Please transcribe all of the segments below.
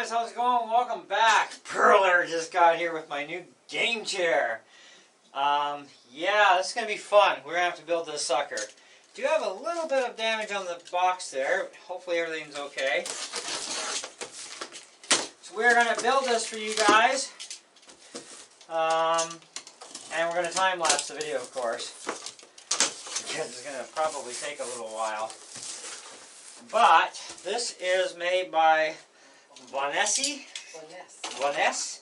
guys, how's it going? Welcome back. Perler just got here with my new game chair. Yeah, this is going to be fun. We're going to have to build this sucker. Do have a little bit of damage on the box there. Hopefully everything's okay. So we're going to build this for you guys. And we're going to time-lapse the video, of course. Because it's going to probably take a little while. But this is made by Vonesse. Vonesse.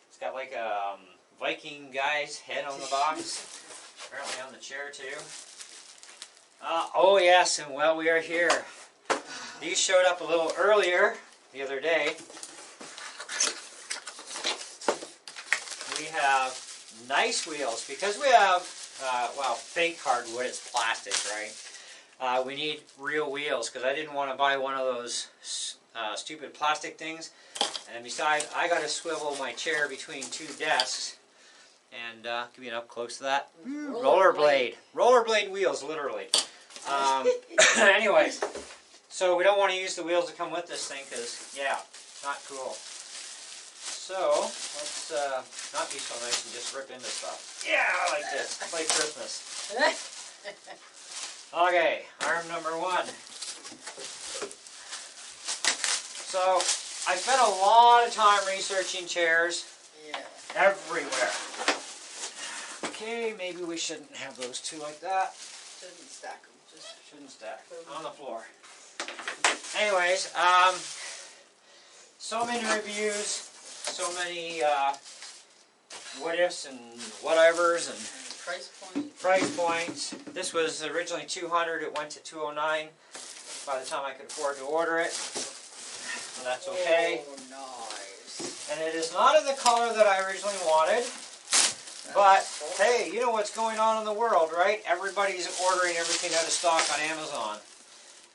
It's got like a Viking guy's head on the box. Apparently on the chair too. Oh yes, and well, we are here. These showed up a little earlier the other day. We have nice wheels because we have well, fake hardwood. It's plastic, right? We need real wheels because I didn't want to buy one of those stupid plastic things. And besides, I got to swivel my chair between two desks. And give you an up close to that. Rollerblade. Rollerblade wheels, literally. Anyways, so we don't want to use the wheels that come with this thing because, yeah, not cool. So, let's not be so nice and just rip into stuff. Yeah, I like this. It's like Christmas. Okay, arm number 1. So, I spent a lot of time researching chairs everywhere. Okay, maybe we shouldn't have those two like that. Shouldn't stack them. Just shouldn't stack. On the floor. Anyways, so many reviews, so many what ifs and whatevers and price points. This was originally $200. It went to $209 by the time I could afford to order it. So that's okay. Oh, nice. And it is not in the color that I originally wanted. But, hey, you know what's going on in the world, right? Everybody's ordering everything out of stock on Amazon.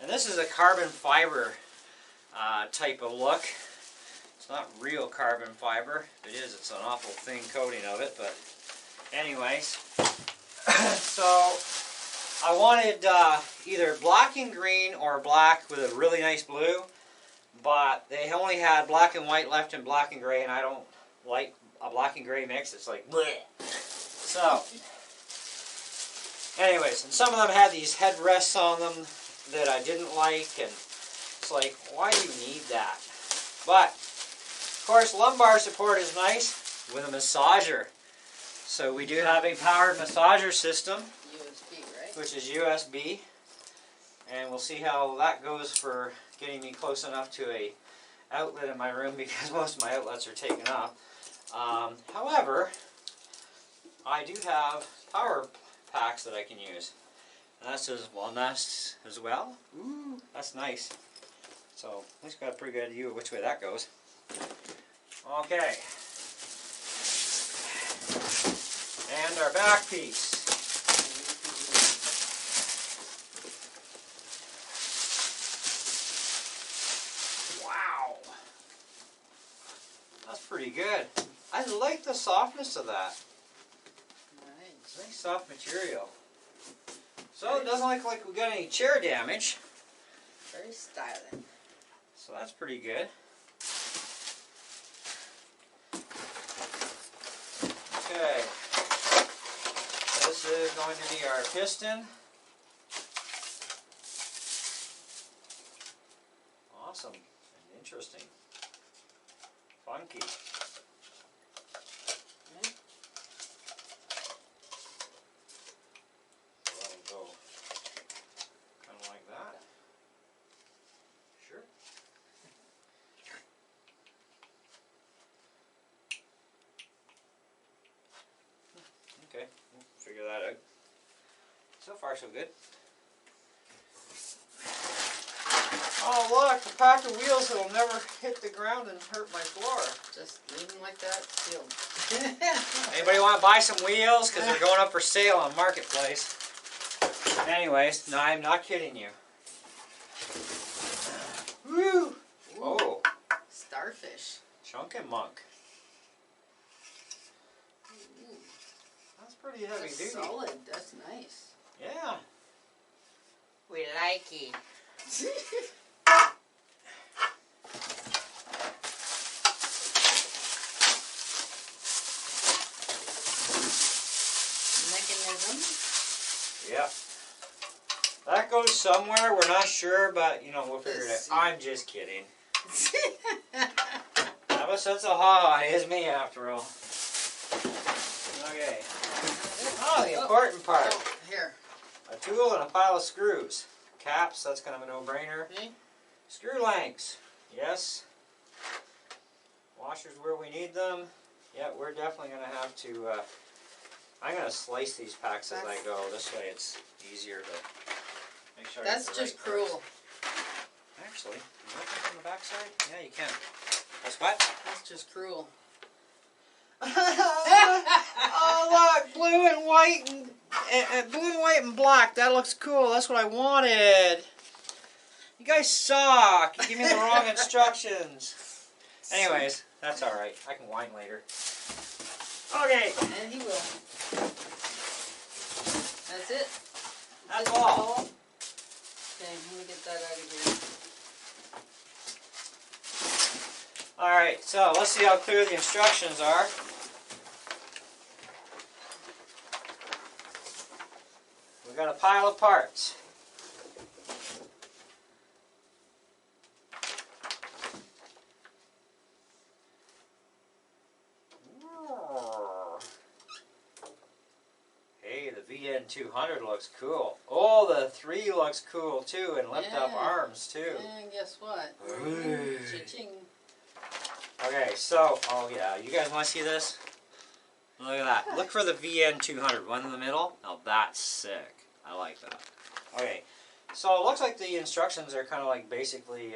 And this is a carbon fiber type of look. It's not real carbon fiber. If it is, it's an awful thin coating of it. But anyways, so I wanted either black and green or black with a really nice blue. But they only had black and white left and black and gray, and I don't like a black and gray mix. It's like bleh. So anyways, and some of them had these headrests on them that I didn't like, and it's like, why do you need that? But of course, lumbar support is nice with a massager. So we do have a powered massager system, USB, right? which is USB, and we'll see how that goes for getting me close enough to a outlet in my room because most of my outlets are taken up. However, I do have power packs that I can use. And that says Vonesse as well. Ooh, that's nice. So, at least got a pretty good idea of which way that goes. Okay. And our back piece. Wow. That's pretty good. I like the softness of that. Nice. Nice soft material. So it doesn't look like we got any chair damage. Very stylish. So that's pretty good. Okay. This is going to be our piston. Awesome and interesting. Funky. Okay, we'll figure that out. So far, so good. Oh look, a pack of wheels that'll never hit the ground and hurt my floor. Just leave them like that, sealed. Anybody want to buy some wheels? Because they're going up for sale on Marketplace. Anyways, no, I'm not kidding you. Woo! Oh. Starfish. Chunkin' Monk. That's pretty heavy duty. Solid. That's nice. Yeah. We like it. item. Yep. That goes somewhere, we're not sure, but you know, we'll figure it out. I'm just kidding. Have a sense of awe, it is me after all. Okay. Oh, the important part. Oh, here. A tool and a pile of screws. Caps, that's kind of a no-brainer. Okay. Screw lengths, yes. Washers where we need them. Yeah, we're definitely going to have to, I'm going to slice these packs as I go. This way it's easier to make sure I That's get the just right cruel. parts. Actually, can you open from the back side? Yeah, you can. That's what? That's just cruel. Oh, look, blue and white and black. That looks cool. That's what I wanted. You guys suck. You give me the wrong instructions. Anyways, that's all right. I can whine later. Okay. And he will. That's it. That's all. Okay, let me get that out of here. All right. So let's see how clear the instructions are. We got a pile of parts. Hey, the VN200 looks cool. Oh, the 3 looks cool too, and lift up Yeah. arms too. And guess what? Ooh. Cha-ching. Okay, so, oh yeah, you guys want to see this? Look at that. Look for the VN200, one in the middle. Now that's sick. I like that. Okay, so it looks like the instructions are kind of like basically,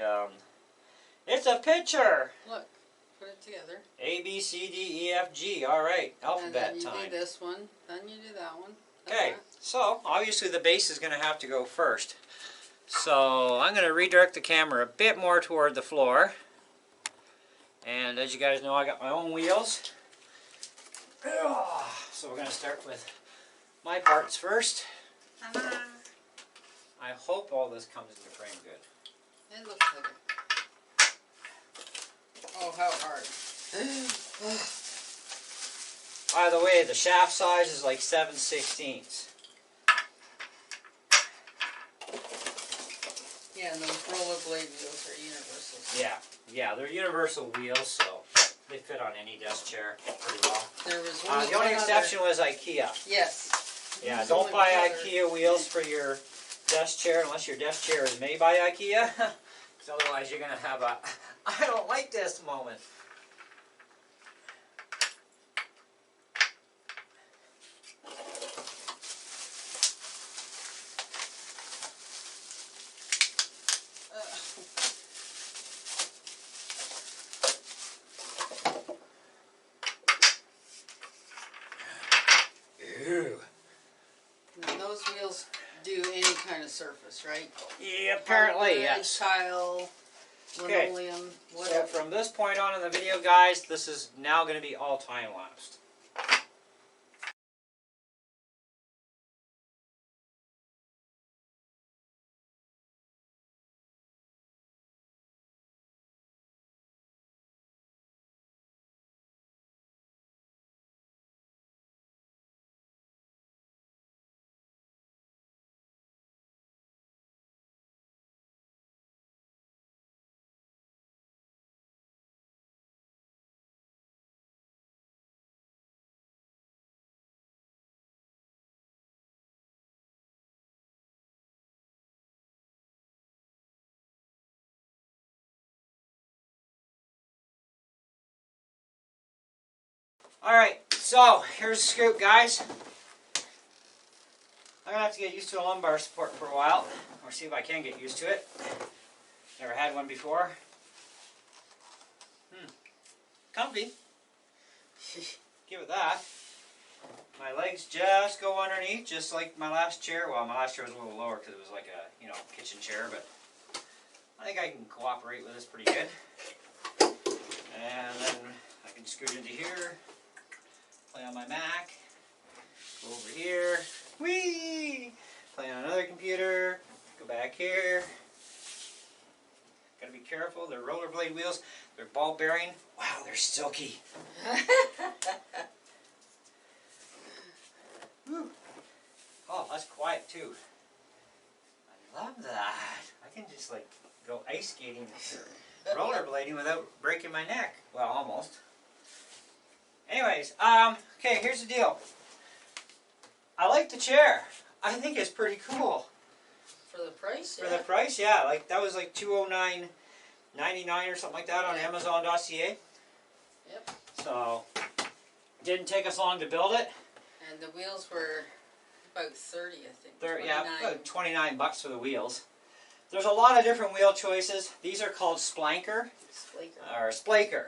it's a picture. Look, put it together. A, B, C, D, E, F, G. All right, alphabet and then you time. do this one, then you do that one. Okay, so obviously the base is going to have to go first. So I'm going to redirect the camera a bit more toward the floor. And as you guys know, I got my own wheels. So we're going to start with my parts first. I hope all this comes into frame good. It looks like it. Oh, how hard. By the way, the shaft size is like 7/16. Yeah, and those rollerblade wheels are universal. Yeah, they're universal wheels, so they fit on any desk chair pretty well. There was one. The only exception was IKEA. Yes. Yeah, don't buy IKEA wheels for your desk chair unless your desk chair is made by IKEA. Because otherwise you're going to have a, I don't like this moment. And those wheels do any kind of surface, right? Yeah, apparently, yes. Tile, Okay. linoleum, So whatever. from this point on in the video, guys, this is now going to be all time-lapsed. Alright, so here's the scoop, guys. I'm going to have to get used to a lumbar support for a while, or see if I can get used to it. Never had one before. Comfy. Give it that. My legs just go underneath, just like my last chair. Well, my last chair was a little lower because it was like a, kitchen chair, but I think I can cooperate with this pretty good. And then I can scoot into here, play on my Mac, go over here, whee! Play on another computer, go back here. Gotta be careful, they're rollerblade wheels, they're ball bearing. Wow, they're silky. Whew. too. I love that. I can just like go ice skating, rollerblading without breaking my neck. Well, almost. Anyways, okay, here's the deal. I like the chair. I think it's pretty cool. For the price, For the price, yeah. Like that was like $209.99 or something like that on Amazon.ca. Yep. So didn't take us long to build it. And the wheels were about 30, I think. 30, yeah, about $29 for the wheels. There's a lot of different wheel choices. These are called Splanker. Or Splaker.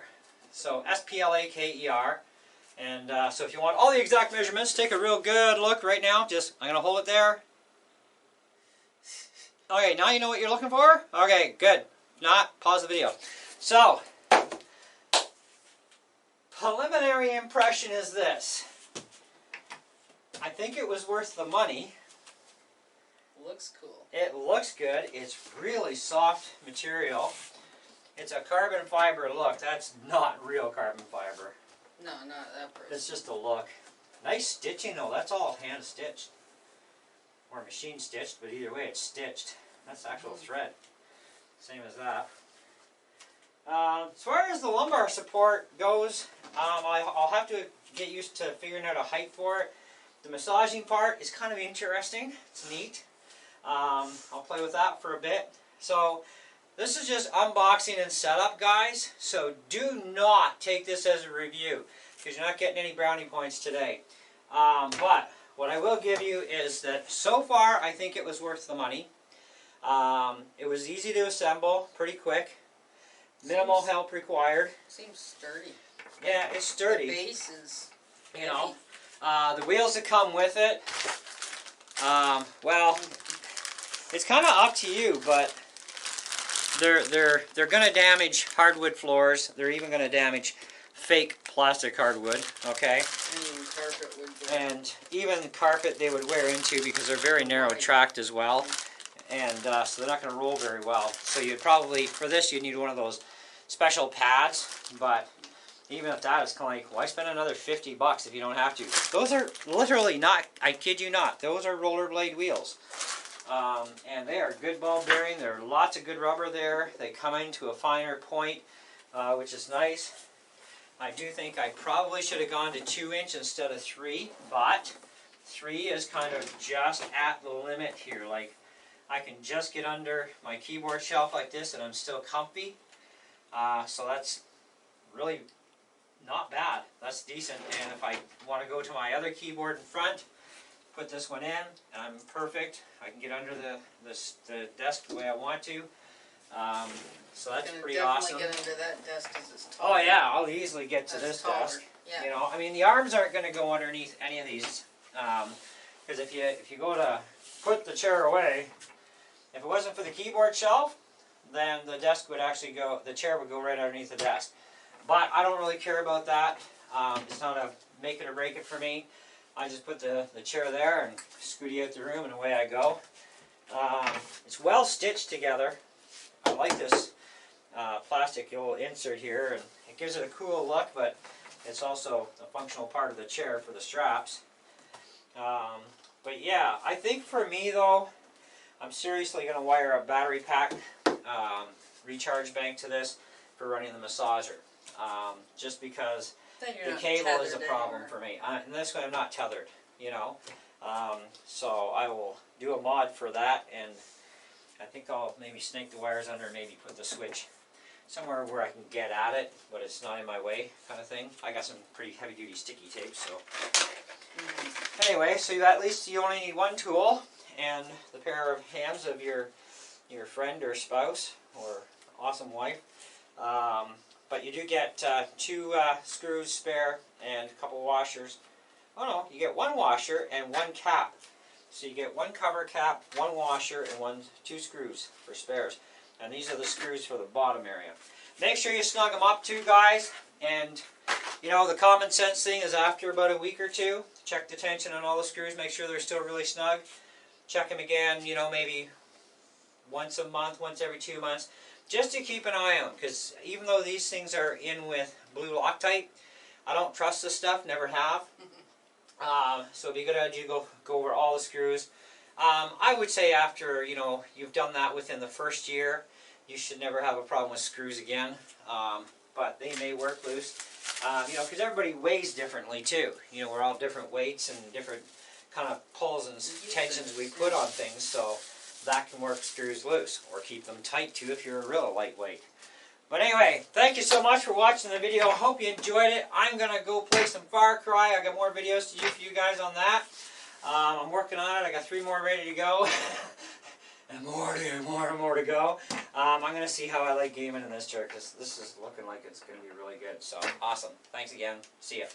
So S-P-L-A-K-E-R. And so if you want all the exact measurements, take a real good look right now. Just, I'm going to hold it there. Okay, now you know what you're looking for? Okay, good. If not, pause the video. So, preliminary impression is this. I think it was worth the money. Looks cool. It looks good. It's really soft material. It's a carbon fiber look. That's not real carbon fiber. No, not that price. It's just a look. Nice stitching though. That's all hand stitched. Or machine stitched, but either way it's stitched. That's actual thread. Same as that. As far as the lumbar support goes, I'll have to get used to figuring out a height for it. The massaging part is kind of interesting. It's neat. I'll play with that for a bit. So this is just unboxing and setup, guys. So do not take this as a review because you're not getting any brownie points today. But what I will give you is that so far I think it was worth the money. It was easy to assemble, pretty quick. Minimal help required. Seems sturdy. Yeah, it's sturdy. The base is you know. The wheels that come with it, well, it's kind of up to you, but they're going to damage hardwood floors. They're even going to damage fake plastic hardwood. Okay. And even carpet would go. And even carpet they would wear into because they're very narrow tracked as well, and so they're not going to roll very well. So you'd probably for this you'd need one of those special pads, but. Even if that is kind of like, why spend another $50 if you don't have to? Those are literally not, I kid you not, those are rollerblade wheels. And they are good ball bearing. There are lots of good rubber there. They come into a finer point, which is nice. I do think I probably should have gone to 2-inch instead of 3, but 3 is kind of just at the limit here. Like, I can just get under my keyboard shelf like this and I'm still comfy. So that's really not bad. That's decent. And if I want to go to my other keyboard in front, put this one in, and I'm perfect. I can get under the desk the way I want to. So that's pretty awesome. Definitely get under that desk because it's taller. Oh yeah, I'll easily get to this desk. Yeah. You know, I mean the arms aren't going to go underneath any of these, because if you go to put the chair away, if it wasn't for the keyboard shelf, then the desk would actually go. The chair would go right underneath the desk. But I don't really care about that. It's not a make it or break it for me. I just put the chair there and scooty out the room and away I go. It's well stitched together. I like this plastic little insert here, and it gives it a cool look, but it's also a functional part of the chair for the straps. But yeah, I think for me though, I'm seriously going to wire a battery pack recharge bank to this for running the massager. Just because the cable is a problem for me. And this one I'm not tethered, you know. So I will do a mod for that, and I think I'll maybe snake the wires under and maybe put the switch somewhere where I can get at it, but it's not in my way kind of thing. I got some pretty heavy duty sticky tape, so. Anyway, so at least you only need one tool and the pair of hands of your friend or spouse or awesome wife. But you do get 2 screws spare and a couple washers. Oh no, you get 1 washer and 1 cap. So you get 1 cover cap, 1 washer, and 2 screws for spares. And these are the screws for the bottom area. Make sure you snug them up too, guys. And you know, the common sense thing is after about a week or 2, check the tension on all the screws, make sure they're still really snug. Check them again, you know, maybe once a month, once every 2 months. Just to keep an eye on, because even though these things are in with blue Loctite, I don't trust this stuff, never have. So it'd be a good idea to go over all the screws. I would say after, you know, you've done that within the first year, you should never have a problem with screws again. But they may work loose, you know, because everybody weighs differently too. You know, we're all different weights and different kind of pulls and tensions we put on things, so that can work screws loose, or keep them tight too if you're a real lightweight. But anyway, thank you so much for watching the video. I hope you enjoyed it. I'm going to go play some Far Cry. I got more videos to do for you guys on that. I'm working on it. I got 3 more ready to go. And more to go. I'm going to see how I like gaming in this chair, because this is looking like it's going to be really good. So, awesome. Thanks again. See ya.